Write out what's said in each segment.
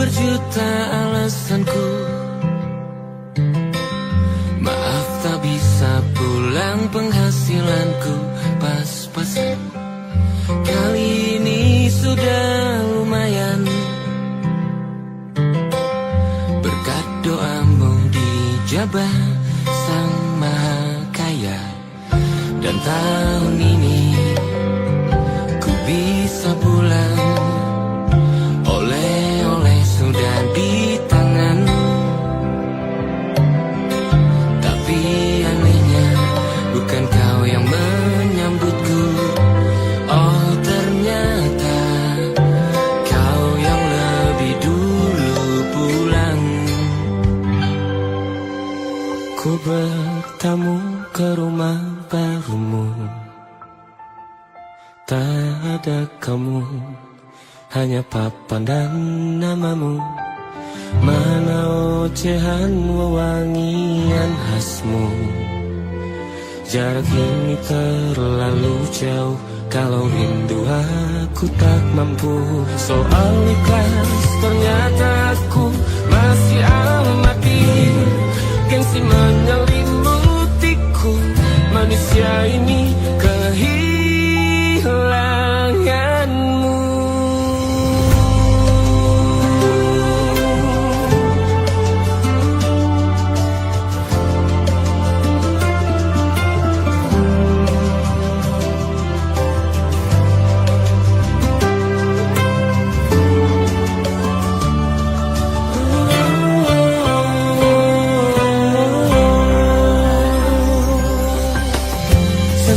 berjuta alasanku, maaf tak bisa pulang, penghasilanku pas-pasan. Kali ini sudah lumayan, berkat doamu dijabah Sang Maha Kaya. Dan tahun ini ku bisa pulang, oleh-oleh sudah di tangan. Tapi anehnya bukan kau yang menyambutku, oh ternyata kau yang lebih dulu pulang. Ku bertamu ke rumah barumu, tak ada kamu, hanya papan dan namamu. Mana ocehan wewangian khasmu, jarak ini terlalu jauh, kalau rindu aku tak mampu. Soal ikhlas ternyata aku masih amati, gengsi menyelimutiku, manusia ini kehilanganmu.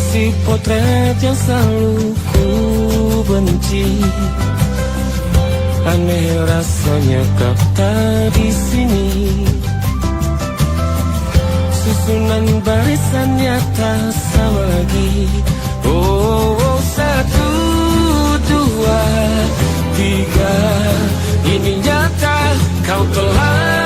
Si potret yang selalu ku benci, aneh rasanya kau tak di sini. Susunan barisannya tak sama lagi. Oh, oh, 1, 2, 3, ini nyata kau telah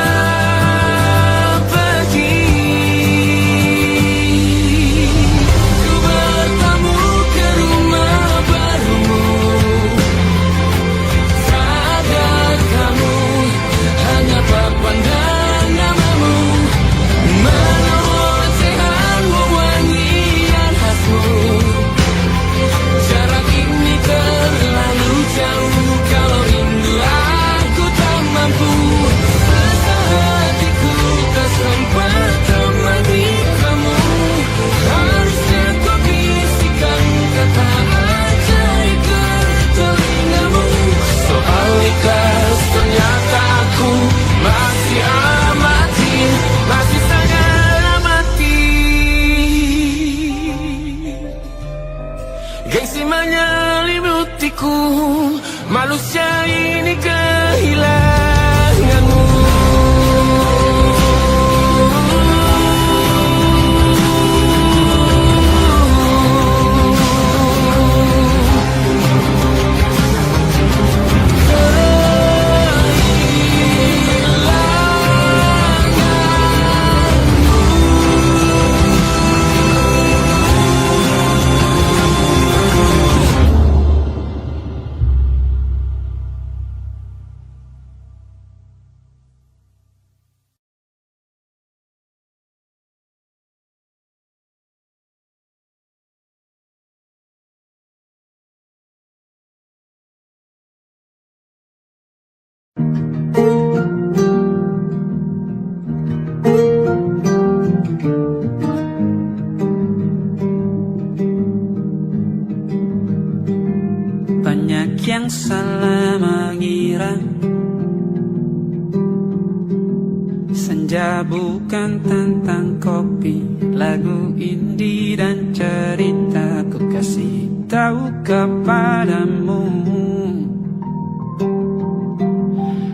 manusia ini kehilanganmu. Banyak yang salah mengira senja bukan tentang kopi, lagu indie dan cerita ku kasih tahu kepadamu.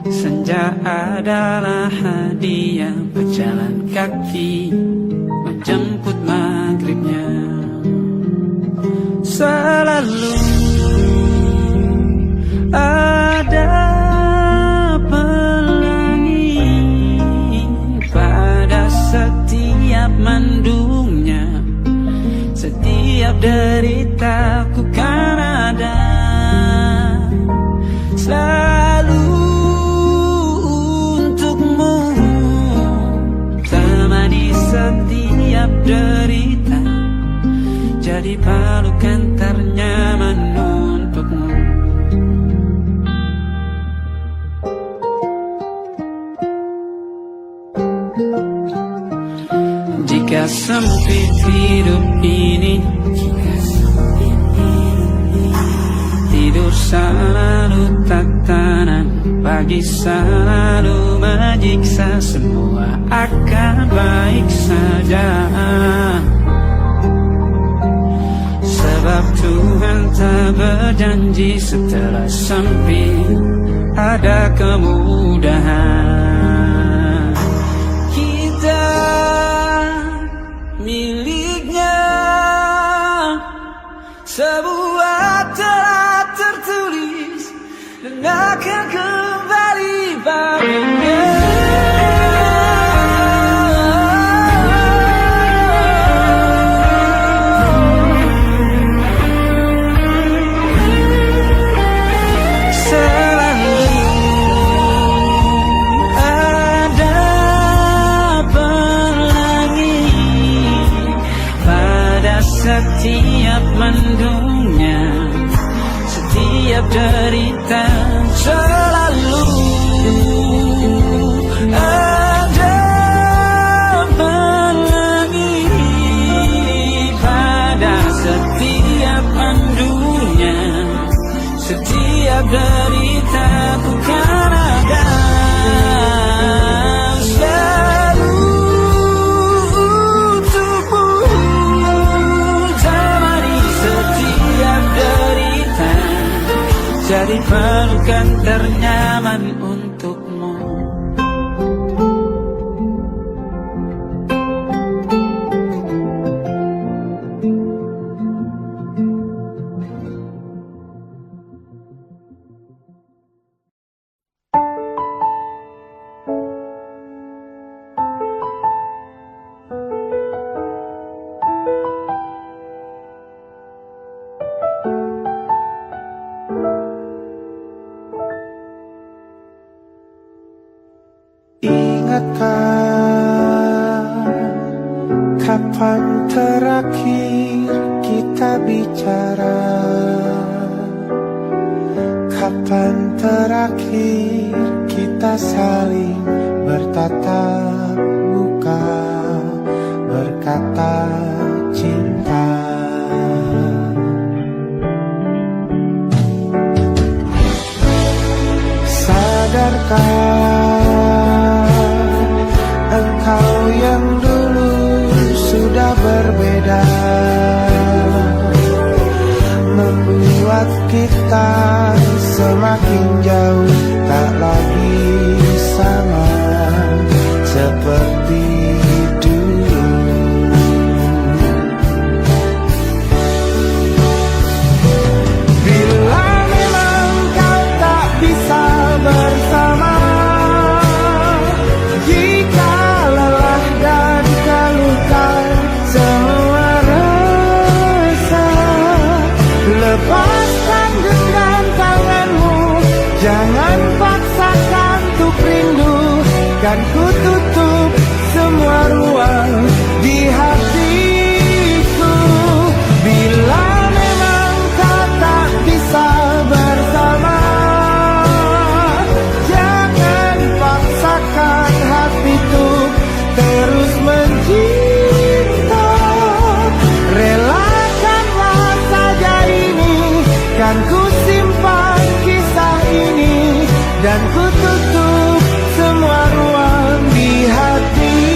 Senja adalah hadiah berjalan kaki menjemput maghribnya. Selalu ada pelangi pada setiap mendungnya, setiap deritaku kan ada selalu derita, jadi pelukan ternyaman untukmu. Jika sempit hidup ini, tidur selalu tatanan, pagi selalu menyiksa, semua akan baik saja. Sebab Tuhan tak berjanji setelah sempit ada kemudahan. Kita miliknya sebuah telah tertulis dan akan kembali padanya. Setiap mendungnya, setiap derita, selalu ada pelangi. Pada setiap mendungnya, setiap derita, bukan ada. Jadi pelukan ternyaman untukmu. Kapan terakhir kita bicara? Kapan terakhir kita saling bertatap muka, berkata cinta? Sadarkah engkau yang dulu sudah berbeda, membuat kita semakin jauh, tak lagi sama seperti dulu. Bila memang kau tak bisa bersama, jika lelah dan keluhkan semua rasa, lepaskan genggam tanganmu, jangan paksakan untuk rindu. Kan ku tutup semua ruang di hatiku. Bila memang kau tak bisa bersama, jangan paksakan hatiku terus mencinta. Relakanlah saja ini, kan ku simpan kisah ini, dan ku tutup semua ruang di hatiku.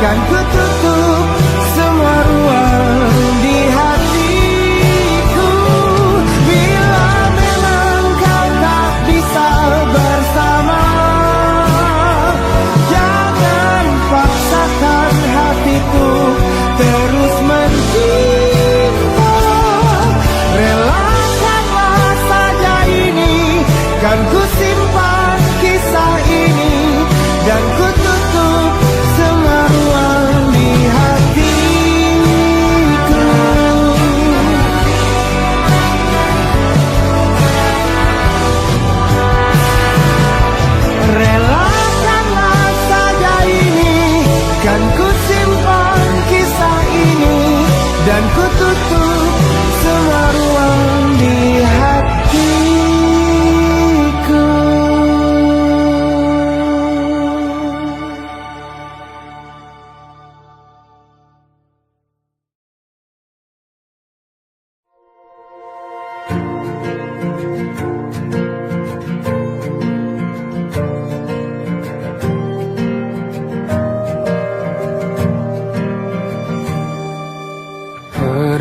kan ku tutup semua ruang di hatiku. Bila memang kau tak bisa bersama, jangan paksakan hatiku terus mencinta. Relakanlah saja ini, kan ku simpan kisah ini, dan ku tutup semua ruang di hatiku. Relakanlah saja ini, kan ku simpan kisah ini, dan ku tutup semua ruang di hatiku.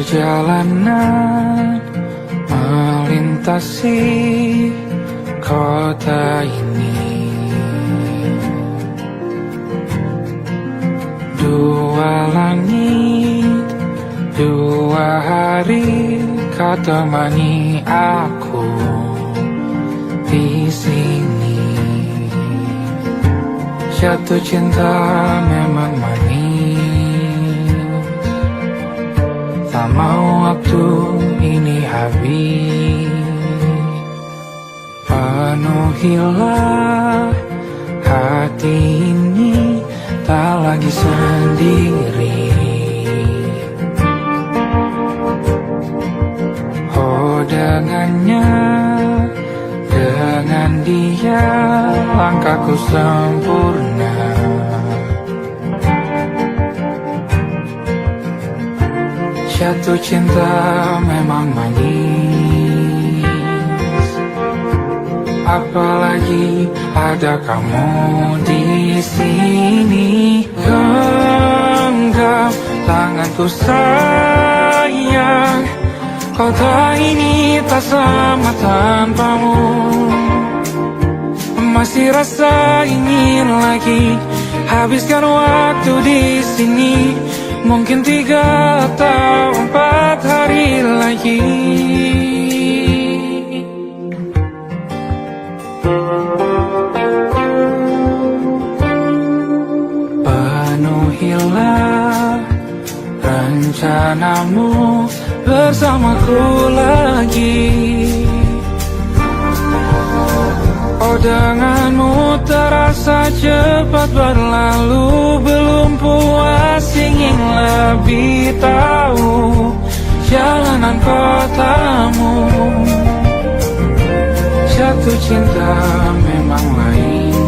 Perjalanan melintasi kota ini, dua langit, dua hari kau temani aku di sini. Jatuh cinta memang manis, tak mau waktu ini habis. Penuhilah hati ini, tak lagi sendiri. Oh dengannya, dengan dia langkahku sempurna. Jatuh cinta memang manis, apalagi ada kamu di sini. Genggam tanganku sayang, kota ini tak sama tanpamu. Masih rasa ingin lagi habiskan waktu di sini. Mungkin 3 atau 4 hari lagi. Penuhilah rencanamu bersamaku lagi. Oh denganmu terasa cepat berlalu, belum puas ingin lebih tahu jalanan kotamu. Jatuh cinta memang lain,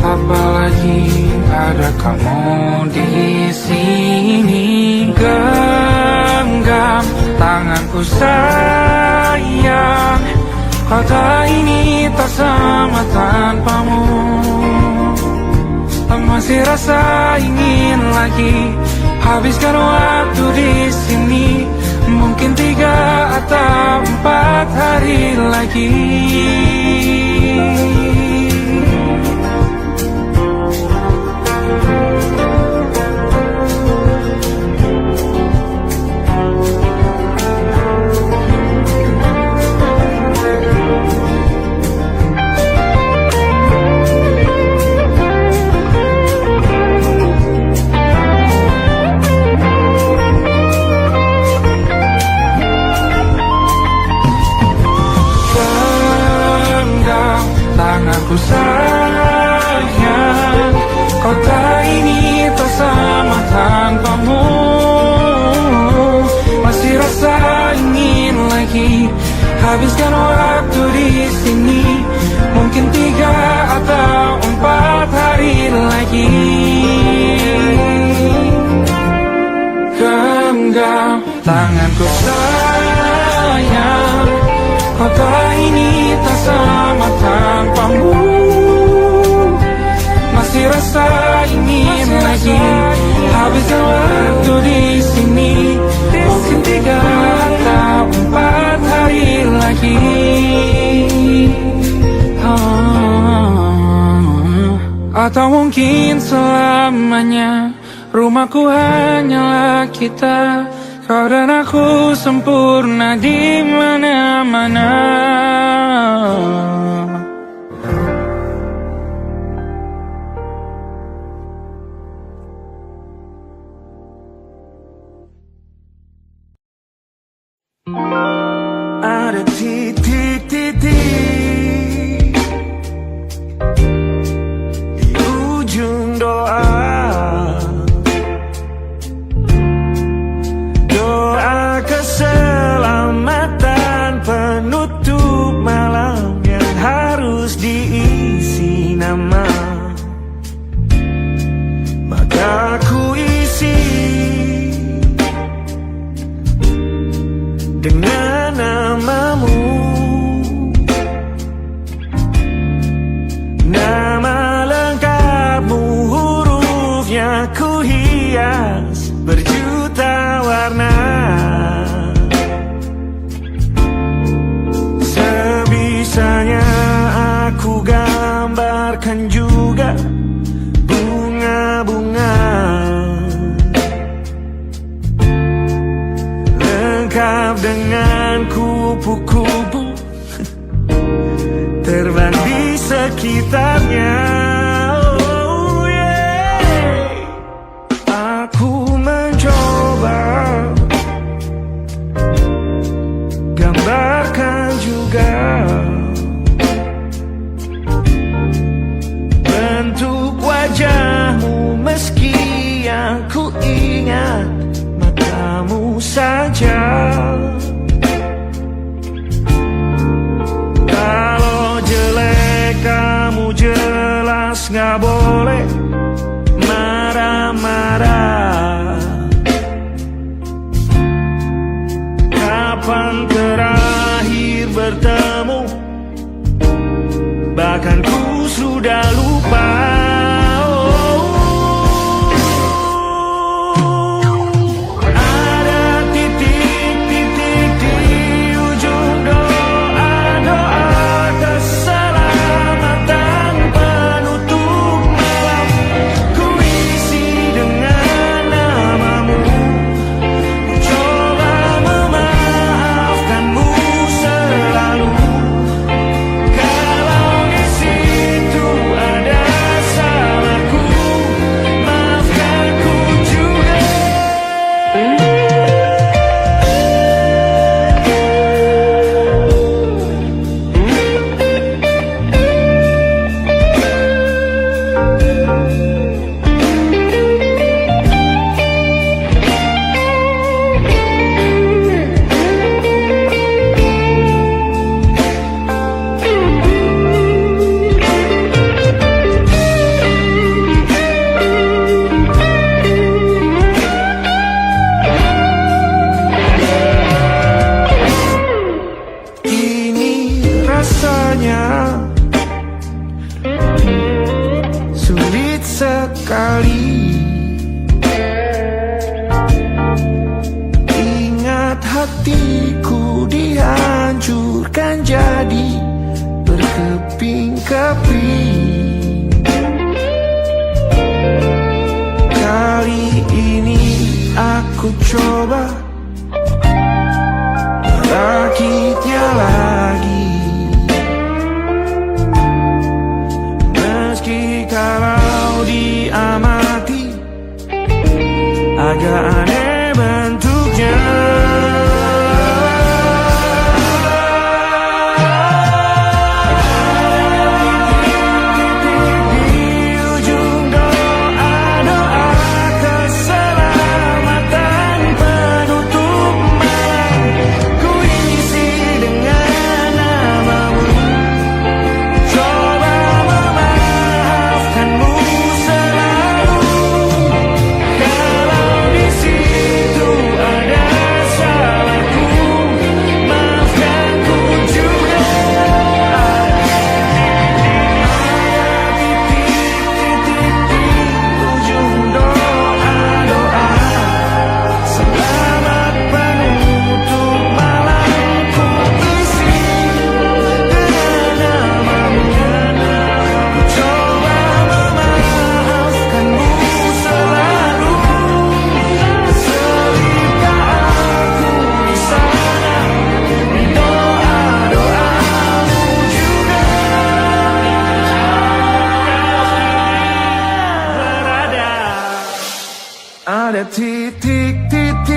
apalagi ada kamu di sini. Genggam tanganku sayang, kota ini tak sama tanpamu. Masih rasa ingin lagi habiskan waktu di sini. Mungkin 3 atau 4 hari lagi. Tanganku sayang, kota ini tak sama tanpamu. Masih rasa ingin lagi habiskan waktu di sini. Mungkin 3 atau 4 hari lagi. Genggam tanganku sayang, kota ini tak sama tanpamu. Masih Atau mungkin selamanya rumahku hanyalah kita, kau dan aku sempurna di mana-mana. Ada titik-titik di ujung doa, doa keselamatan penutup malam yang harus diisi nama. Maka ku isi dengan namamu, nama lengkapmu, hurufnya ku hias berjuta warna. Sebisanya aku gambarkan juga bunga-bunga lengkap dengan kupu-kupu terbang di sekitarnya. Oh yeah. Aku mencoba gambarkan juga bentuk wajahmu, meski yang ku ingat matamu saja. Kalau jelek kamu jelas gak boleh marah-marah. Kapan terakhir bertemu, bahkan ku sudah lupa. Sulit sekali ingat hatiku dihancurkan jadi berkeping-keping. Kali ini aku coba merakitnya lagi. Kalau diamati agak aneh bentuknya. See pada titik-titik.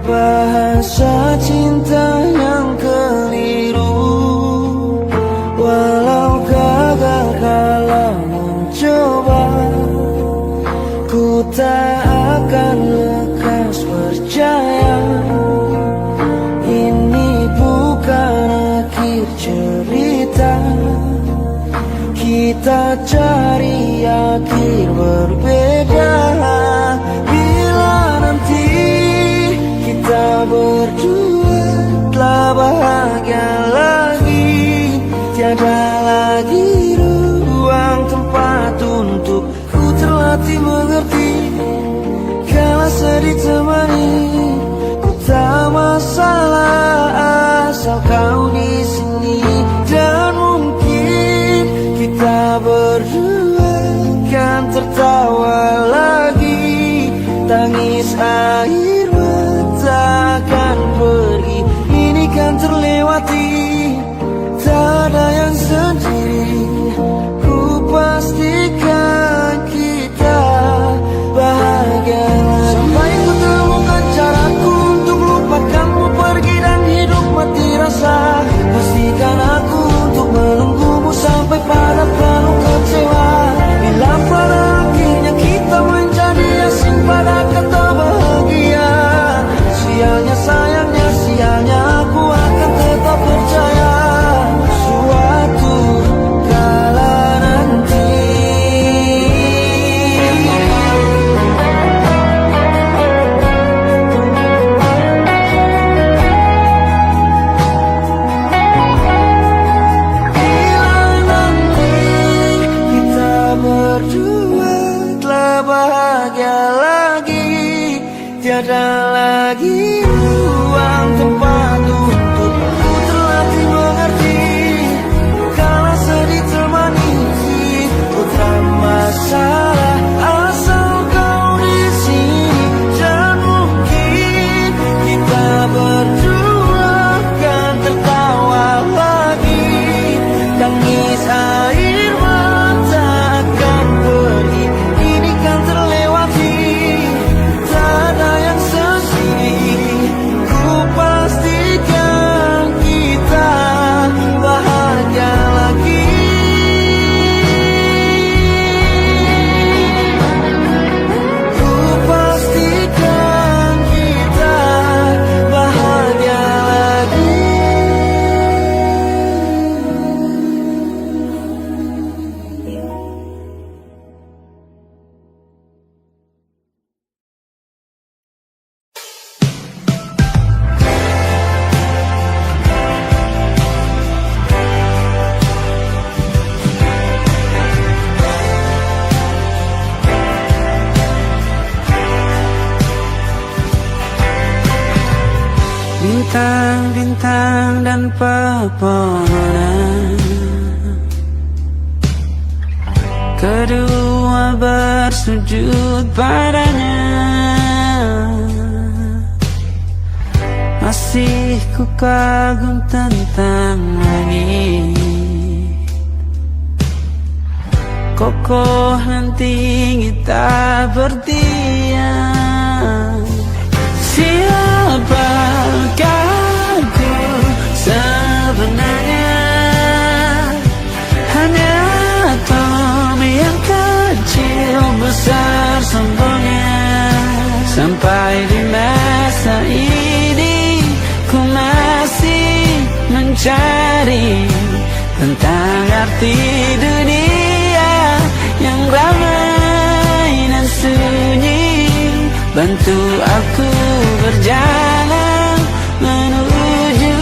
Bahasa cinta yang keliru kita cari akhir berbeda. Bila nanti kita berdua telah bahagia lagi, tiada lagi ruang tempat untuk ku terlatih mengerti. Kala sedih temani, ku tak masalah asal kau di sini. Dan mungkin kita berdua kan tertawa lagi, tangis air mata akan pergi, ini kan terlewati. Tak ada yang sendiri, ku pastikan kita bahagia lagi. Sampai ku temukan caraku untuk lupakanmu pergi dan hidup mati rasa. Pastikan aku untuk menunggumu sampai pada penuh kecewa. Bila pada akhirnya kita menjadi asing pada kata bahagia, sialnya sayangnya sialnya aku akan tetap percaya suatu kala nanti. Bahagia lagi, tiada lagi ruang tempat untuk ku terlatih mengerti. Kala sedih temani, putra masalah asal kau di sini. Dan mungkin kita berdua kan tertawa lagi, tangis air mata akan pergi, ini kan terlewati. Tak ada yang sendiri, ku pastikan kita bahagia lagi. Ku pastikan kita bahagia lagi. Bintang-bintang dan pepohonan, kedua bersujud padanya. Masih ku kagum tentang langit, kokoh dan tinggi tak berdiam. Siapakah aku sebenarnya? Hanya Tommy yang kecil besar sombongnya. Sampai di masa ini ku masih mencari tentang arti dunia yang ramai dan sunyi. Bantu aku berjalan menuju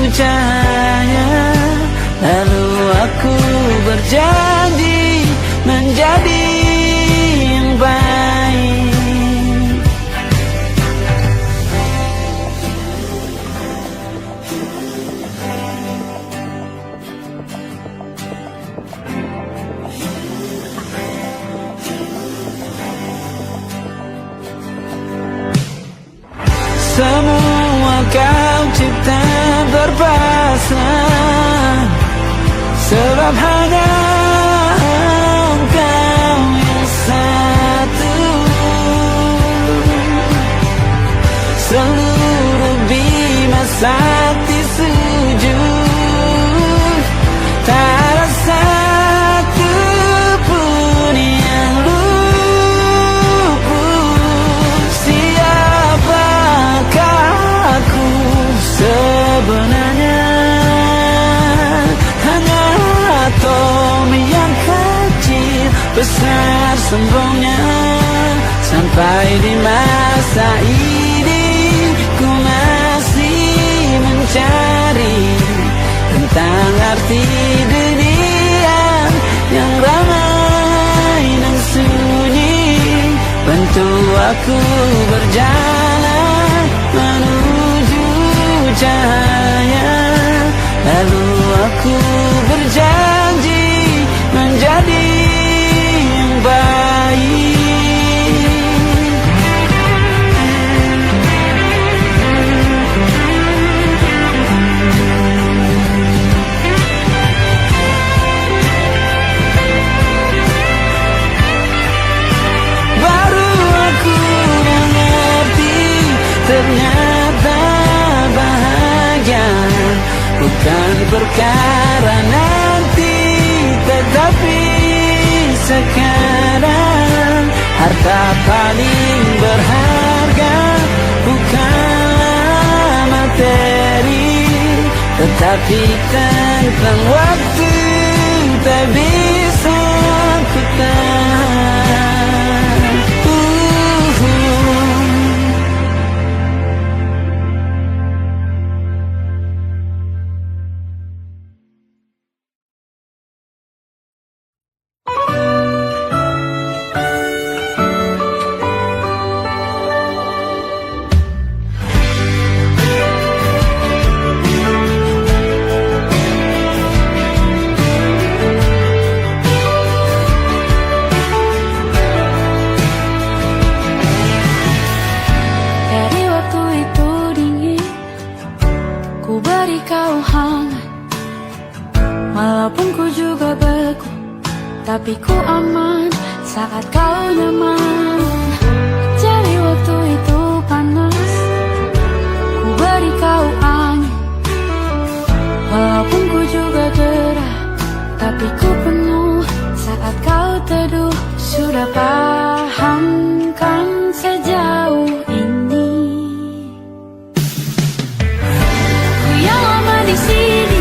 cahaya, lalu aku berjanji menjadi yang baik. Semua kau cipta berpasrah, sebab hanya Engkau yang satu. Seluruh bima sakti sujud, tak ada satu pun yang luput. Siapakah aku sebenarnya? Hanya Tommy yang besar sombongnya. Sampai di masa ini ku masih mencari tentang arti dunia yang ramai dan sunyi. Bantu aku berjalan menuju cahaya, lalu aku berjanji menjadi yang baik. Baru aku mengerti ternyata bahagia bukan perkara nanti, tetapi sekarang. Harta paling berharga bukanlah materi, tetapi tentang waktu tak bisa ku tahan. Tapi ku aman saat kau nyaman. Jadi waktu itu panas, ku beri kau angin. Walaupun ku juga gerah, tapi ku penuh saat kau teduh. Sudah paham kan sejauh ini. Ku yang lama di sini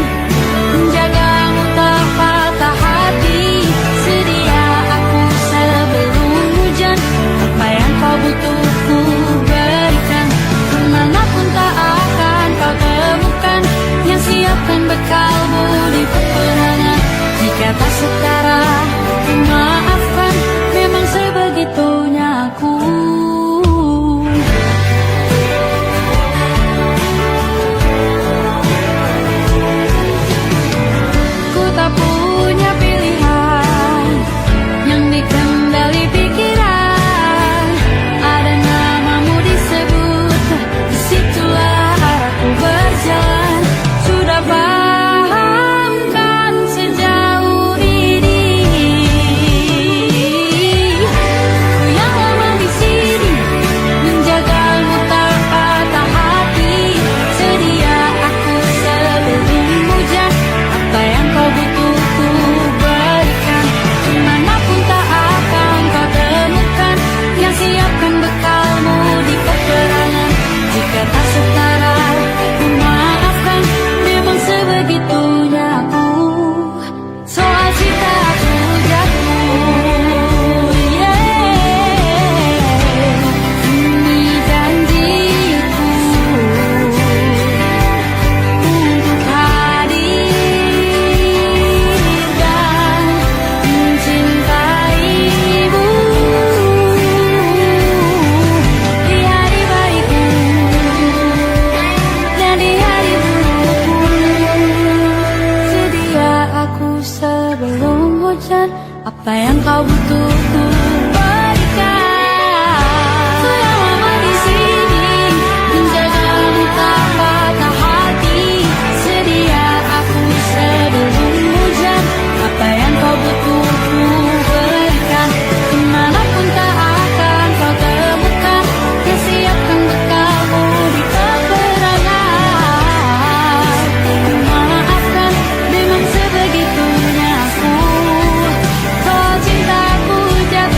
menjagamu tak patah hati. Sedia aku sebelum hujan, apa yang kau butuh ku berikan. Kemanapun tak akan kau temukan, yang siapkan bekalmu di peperangan. Jika tak setara, ku maafkan, memang sebegitunya aku. Ku tak punya pilihan yang dikendali pikiran. Ada namamu disebut, disitulah arahku berjalan. Sudah paham kan sejauh ini. Ku yang lama di sini menjagamu tak patah hati. Sedia aku sebelum hujan, apa yang kau butuh ku berikan. Kemanapun tak akan kau temukan, yang siapkan bekalmu di peperangan. Jika tak setara, ku maafkan, memang sebegitunya aku. Soal cinta aku jatuh, ini janjiku untuk hadir dan mencintaimu di hari baikku dan di hari burukku. Sedia aku sebelum hujan, apa yang kau butuh ku berikan. Ku yang lama di sini menjagamu tak patah hati. Sedia aku sebelum hujan, apa yang kau butuh ku berikan. Kemanapun tak akan kau temukan, yang siapkan bekalmu di peperangan. Ku maafkan, memang sebegitunya aku. Kau cintaku jatuh.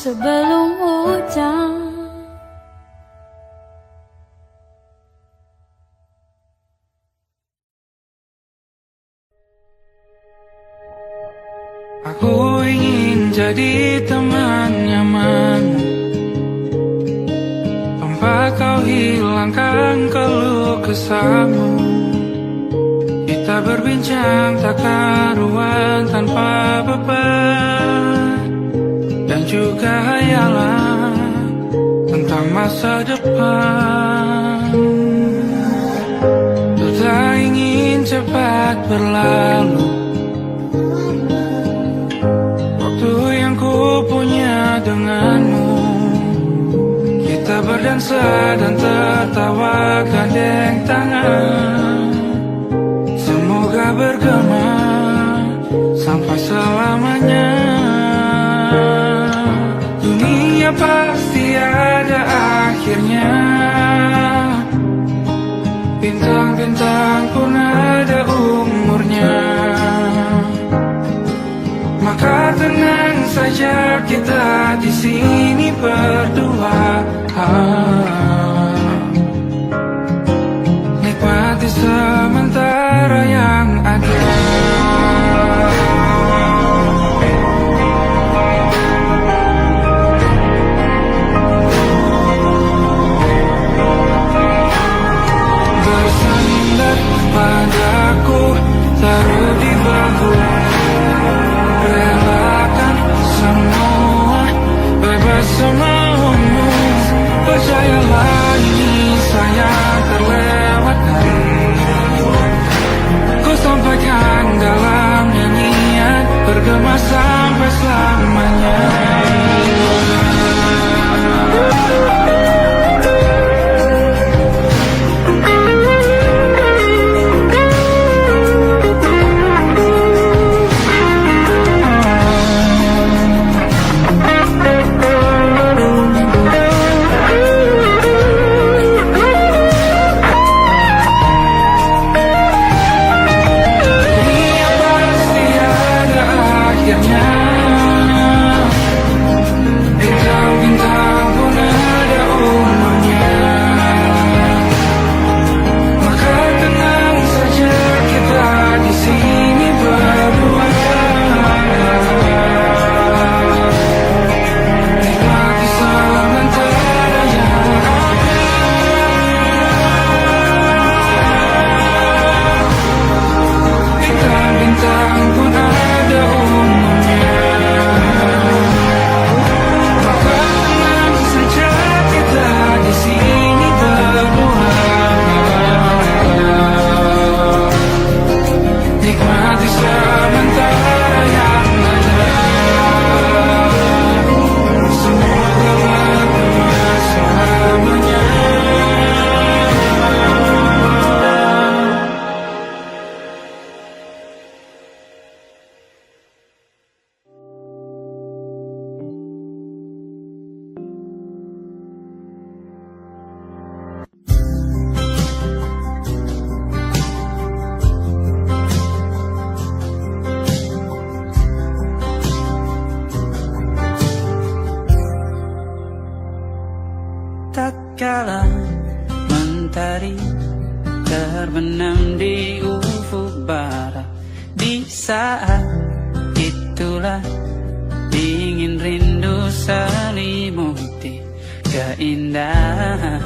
sebelum hujan. Aku ingin jadi teman nyaman, tempat kau hilangkan keluh kesahmu. Kita berbincang tak karuan tanpa beban, dan juga hayalan tentang masa depan. Ku tak ingin cepat berlalu waktu yang ku punya denganmu. Kita berdansa dan tertawa gandeng tangan, semoga bergema sampai selamanya. Dunia pasti ada akhirnya, bintang-bintang pun ada umurnya. Maka tenang saja kita di sini berdua, nikmati sementara yang ada. Bersandar padaku, taruh di bahu, relakan semua, bebas semaumu. Percayalah ini sayang terlewatkan, ku sampaikan dalam nyanyian, bergema sampai selamanya. Tatkala mentari terbenam di ufuk barat, di saat itulah dingin rindu selimuti keindahan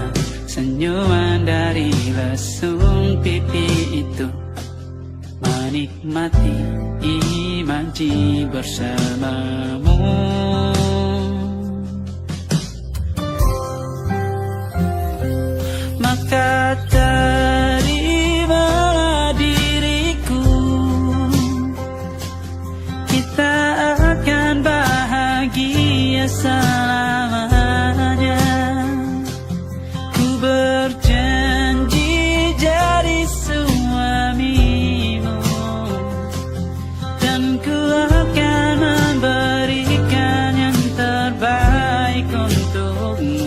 senyuman dari lesung pipi itu. Menikmati imaji bersamamu, maka terimalah diriku, kita akan bahagia selamanya. Ku berjanji jadi suamimu, dan ku akan memberikan yang terbaik untukmu.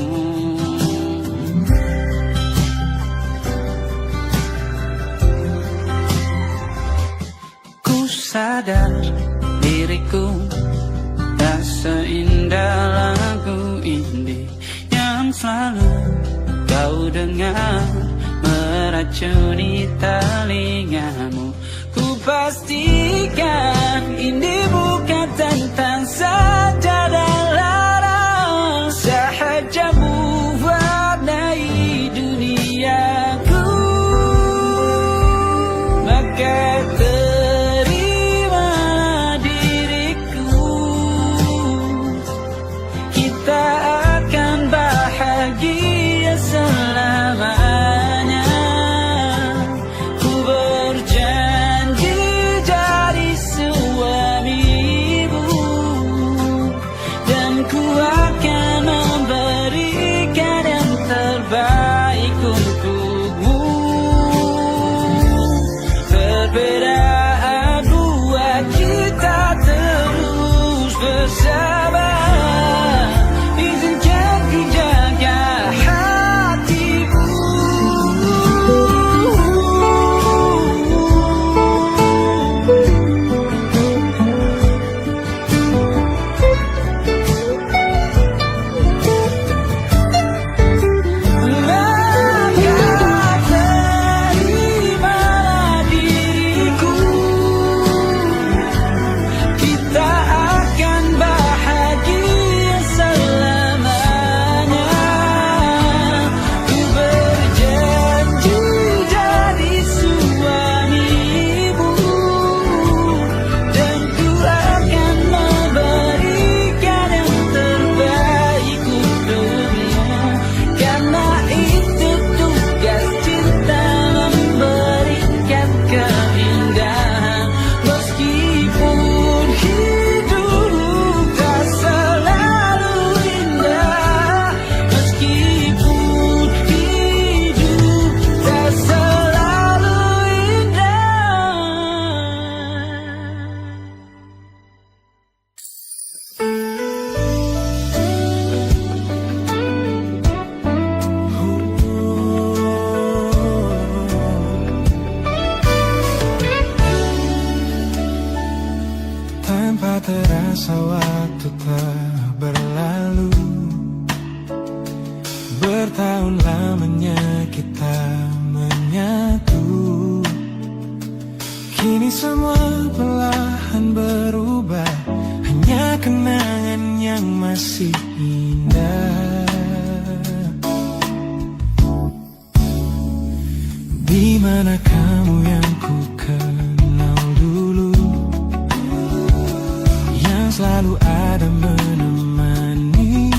Sadar diriku tak seindah selalu kau dengar meracuni telingamu. Ku pastikan ini bukan tentang saja dan larang, sahaja mewarnai duniaku. Maka terimalah diriku, kita akan bahagia selamanya. Ku berjanji jadi suamimu, dan ku akan memberikan yang terbaik untukmu. Perbedaan buat kita terus bersama. Izinkan ku jaga hatimu. Maka terimalah diriku, kita akan bahagia selamanya. Ku berjanji jadi suamimu, dan ku akan memberikan yang terbaik untukmu. Karena itu tugas cinta, memberikan keindahan. Meskipun hidup tak selalu indah, meskipun hidup tak selalu indah. Tanpa terasa waktu telah berlalu, bertahun lamanya kita menyatu. Kini semua perlahan berubah, hanya kenangan yang masih indah. Di mana kamu yang ku kenal dulu, yang selalu ada menemaniku.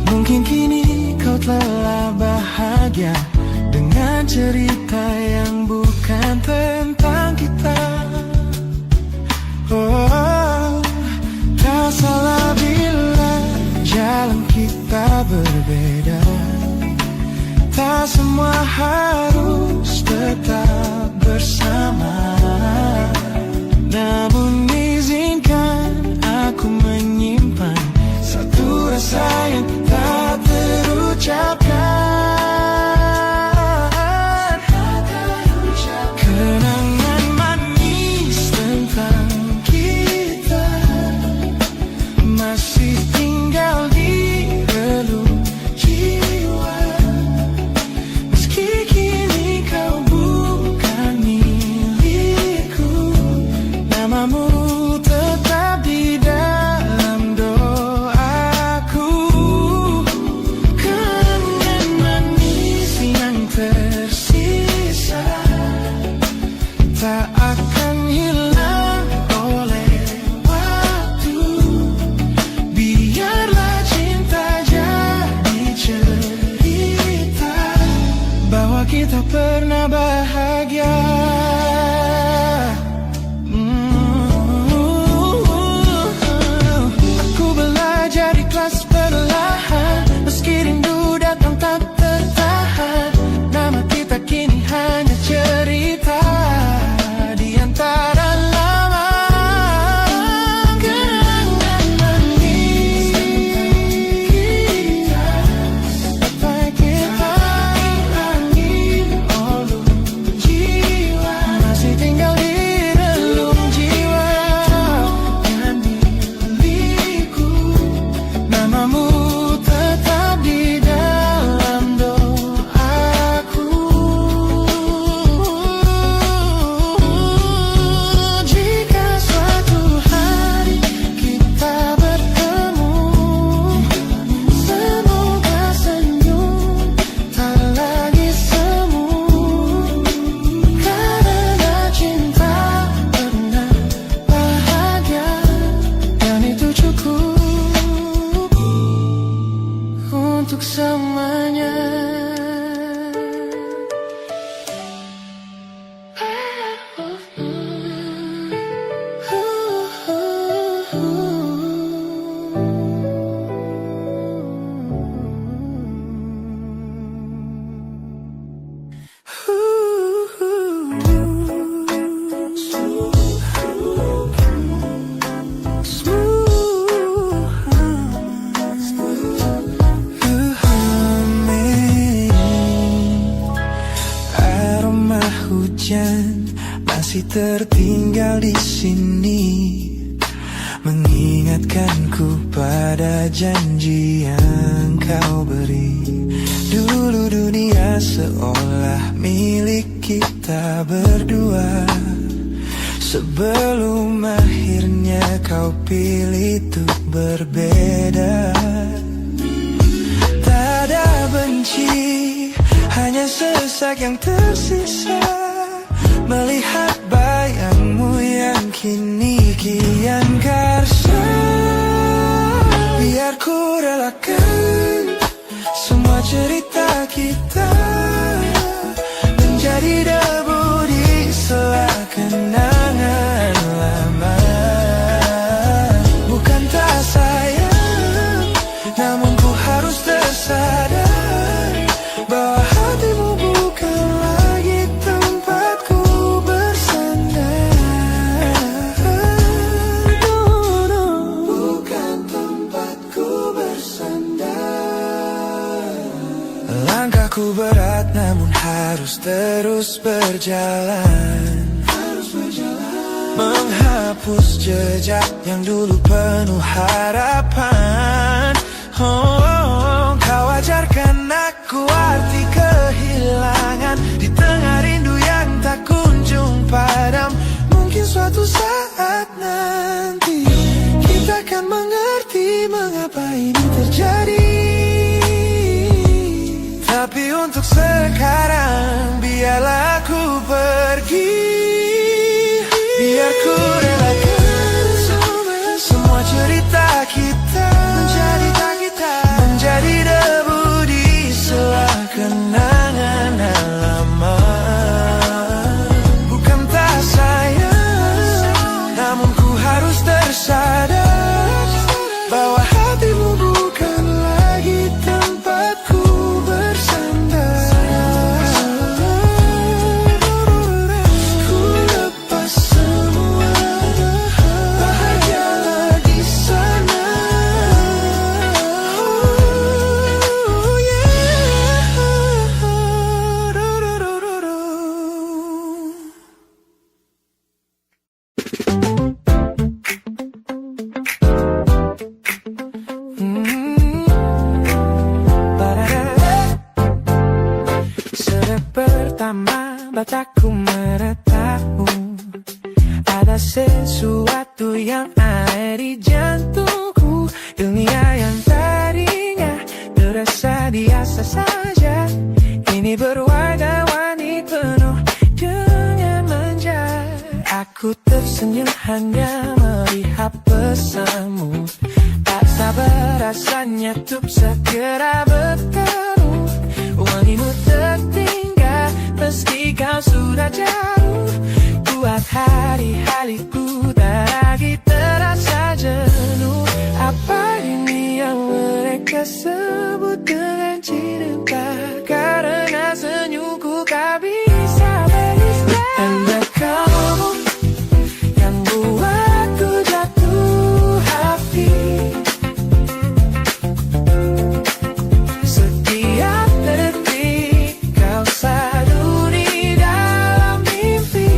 Mungkin kini kau telah bahagia dengan cerita yang bukan tentang kita. Oh, tak salah bila jalan kita berbeda. Tak semua harus tetap bersama. Namun izinkan aku menyimpan satu rasa yang tak terucapkan. Kenangan manis tentang kita masih tinggal di relung jiwa. Meski kini kau bukan milikku, namamu tetap di dalam doaku. Kenangan manis yang tersisa tak akan hilang oleh waktu. Biarlah cinta jadi cerita bahwa kita pernah bahagia. ini mengingatkanku pada janji yang kau beri. Dulu dunia seolah milik kita berdua, sebelum akhirnya kau pilih untuk berbeda. Tak ada benci, hanya sesak yang tersisa melihat bayangmu yang kini kian karsa. Biar ku relakan semua cerita kita menjadi debu di sela kenangan lama. Bukan tak sayang, namun ku harus tersadar bahwa hatimu bukan lagi tempatku bersandar. Bukan tempatku bersandar. Langkahku berat namun harus terus berjalan, menghapus jejak yang dulu penuh harapan. Kau ajarkan aku arti kehilangan di tengah rindu yang tak kunjung padam. Mungkin suatu saat nanti kita akan mengerti mengapa ini terjadi. Tapi untuk sekarang biarlah aku pergi. Biar ku relakan semua cerita kita menjadi debu di sela kenangan lama. Bukan tak sayang, namun ku harus tersadar bahwa hatimu bukan lagi tempatku bersandar. Ku lepas semua, bahagialah di sana. Oh yeah. Sejak pertama mataku menatapmu, ada sesuatu yang ada di jantungku. Dunia yang tadinya terasa biasa saja, ini berwarna-warni penuh dengan manja. Aku tersenyum hanya melihat pesanmu, tak sabar rasanya untuk segera bertemu. Wangimu tertinggal meski kau sudah jauh, buat hari-hariku tak lagi terasa jenuh. Apa ini yang mereka sebut dengan cinta? Karena senyumku kau bisa beristirahat. Tanda kamu yang buatku jatuh hati. Setiap detik kau selalu di dalam mimpi.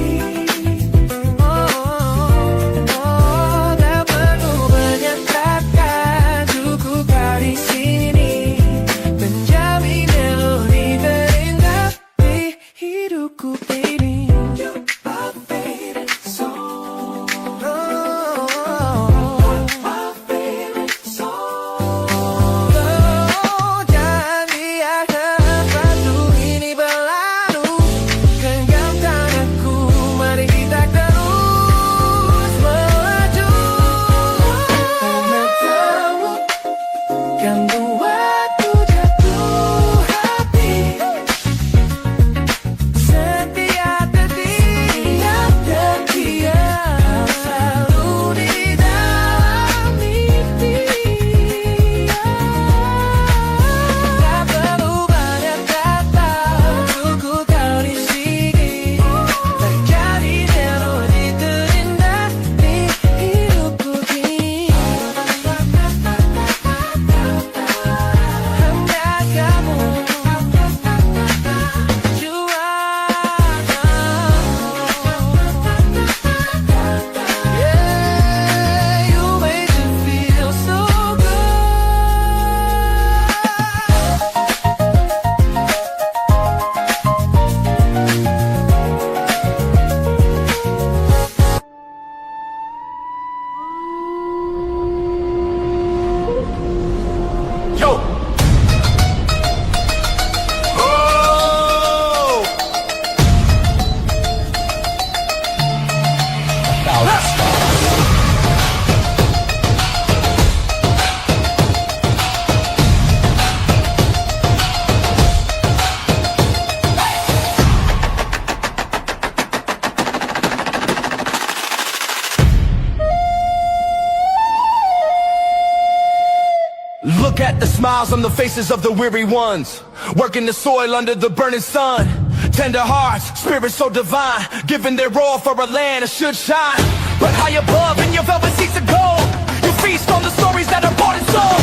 Look at the smiles on the faces of the weary ones, working the soil under the burning sun. Tender hearts, spirits so divine, giving their all for a land that should shine. But high above in your velvet seats of gold, you feast on the stories that are bought and sold.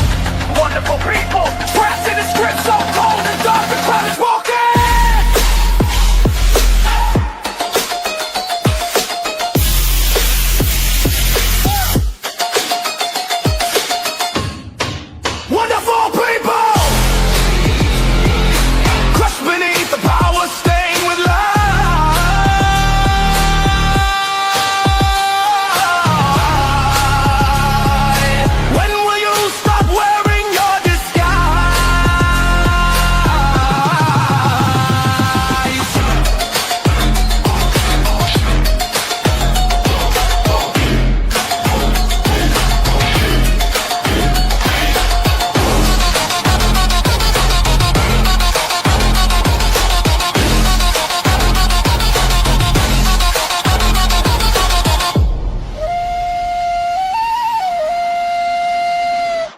Wonderful people, trapped in a script so cold and dark the crowd is walking. Wonderful people, crushed beneath the power stained with light. When will you stop wearing your disguise?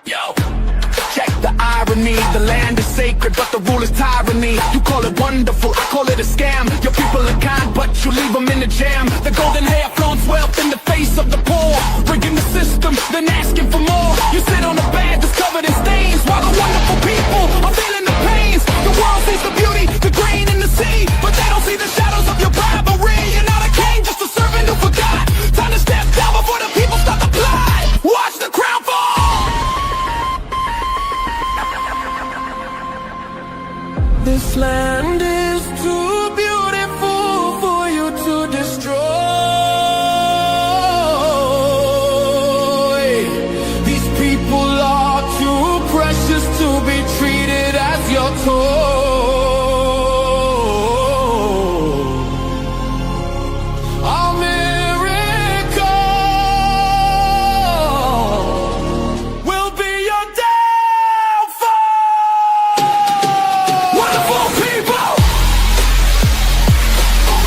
Yo, check the irony. The land is sacred, but the rule is tyranny. You call it wonderful, I call it a scam. Your people are kind, but you leave them in the jam. The golden hair flaunts wealth in the face of the poor, rigging the system, then asking for more. You sit on a bed that's covered in stains, while the wonderful people are feeling the pains. The world sees the beauty, the grain in the sea, but they don't see the shadows of your bribery. You're not a king, just a servant who forgot. Time to step down before the people start to fly. Watch the crown fall. This land is too beautiful for you to destroy. These people are too precious to be treated as your toy. Our miracle will be your downfall. Wonderful people,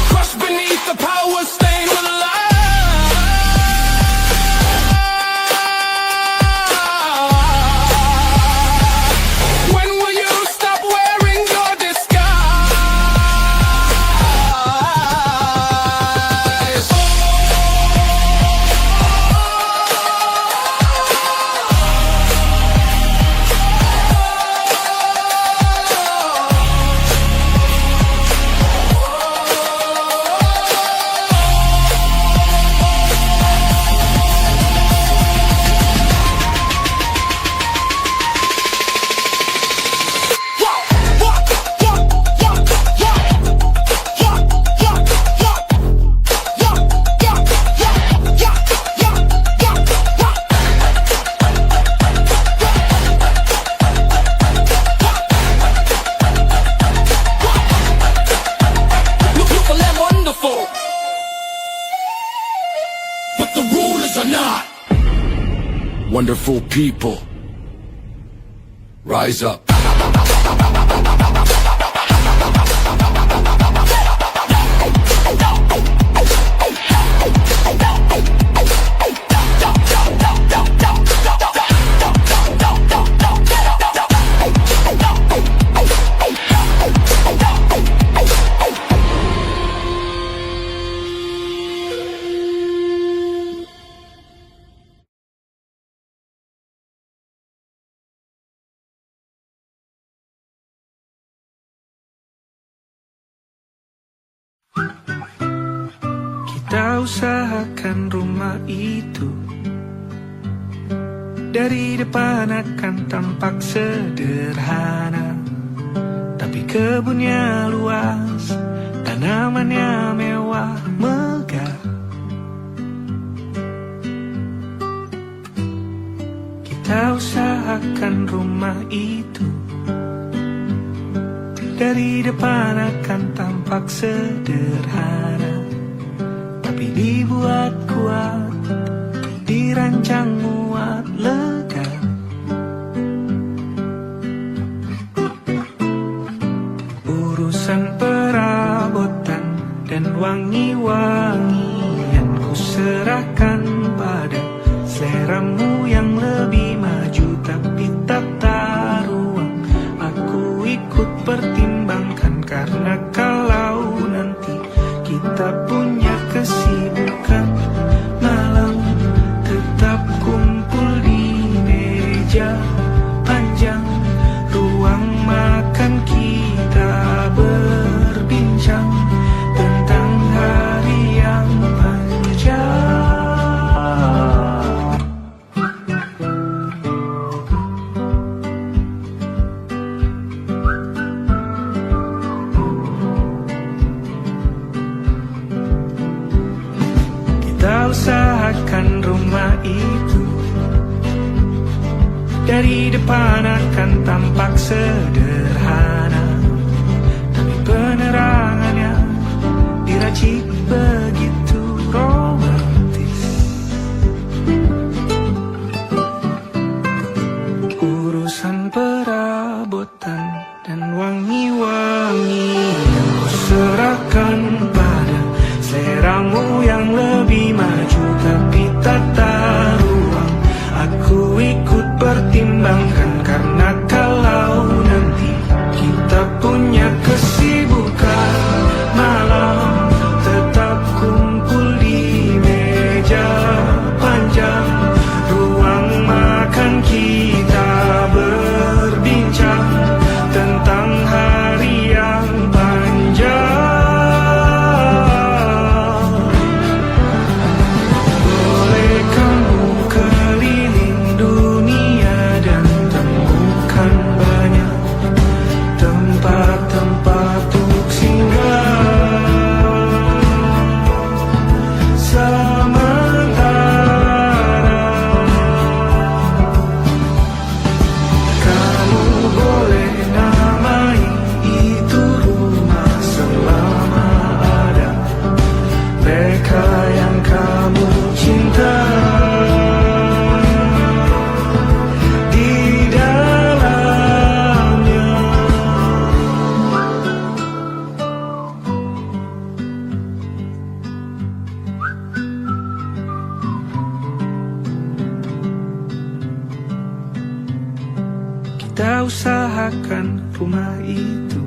crushed beneath the power stained with light. When will you stop wearing your disguise? Beautiful and wonderful, but the rulers are not. Wonderful people, rise up. Kita usahakan rumah itu dari depan akan tampak sederhana, tapi kebunnya luas, tanamannya mewah megah. Kita usahakan rumah itu dari depan akan tampak sederhana, tapi dibuat kuat, dirancang muat lega. Urusan perabotan dan wangi-wangian ku serahkan pada seleramu yang lebih maju, tapi tak tahu Dari depan akan tampak sederhana, tapi penerangannya diracik begitu romantis. Urusan perabotan dan wangi-wangi yang kau serahkan pada seleramu yang lebih maju, tapi tata ruang aku ikut pertimbangkan. Karena kalau nanti kita punya kesibukan malam, tetap kumpul di meja panjang ruang makan, kita berbincang tentang hari yang panjang. Boleh kamu keliling dunia dan temukan banyak tempat-tempat untuk singgah. Sementara kamu boleh namai itu rumah selama ada mereka yang kamu cinta di dalamnya. Kita usahakan rumah itu.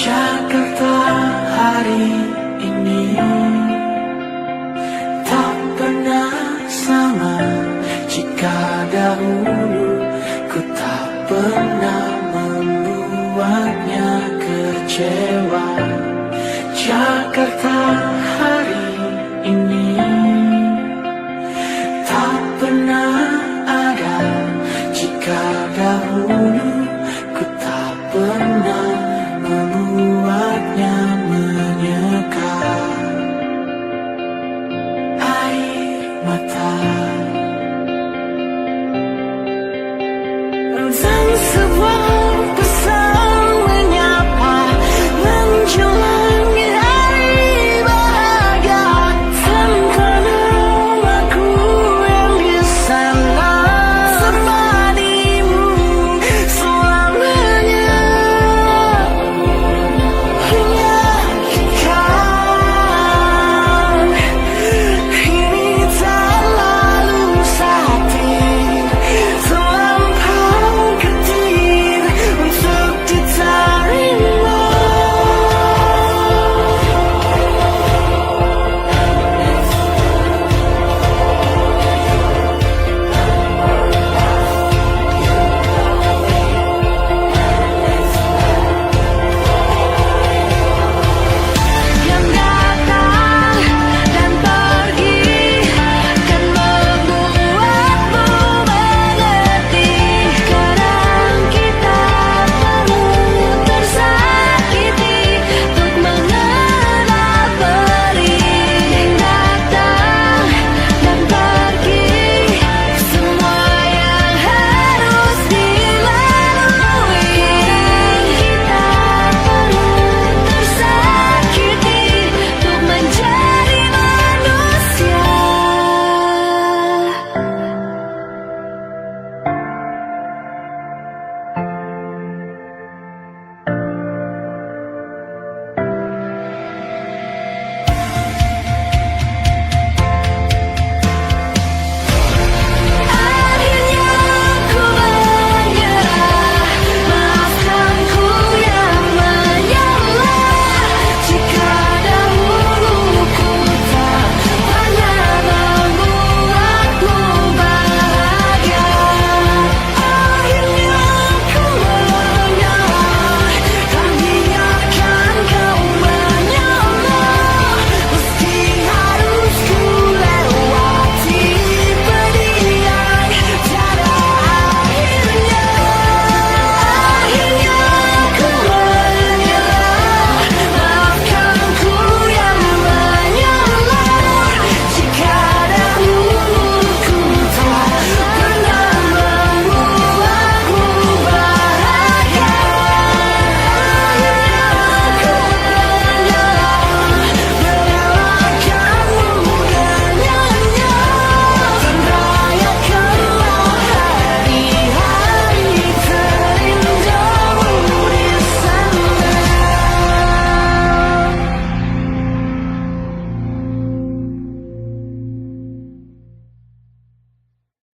Jakarta hari ini tak pernah sama. Jika dahulu ku tak pernah membuatnya kecewa, Jakarta hari ini tak pernah ada. Jika dahulu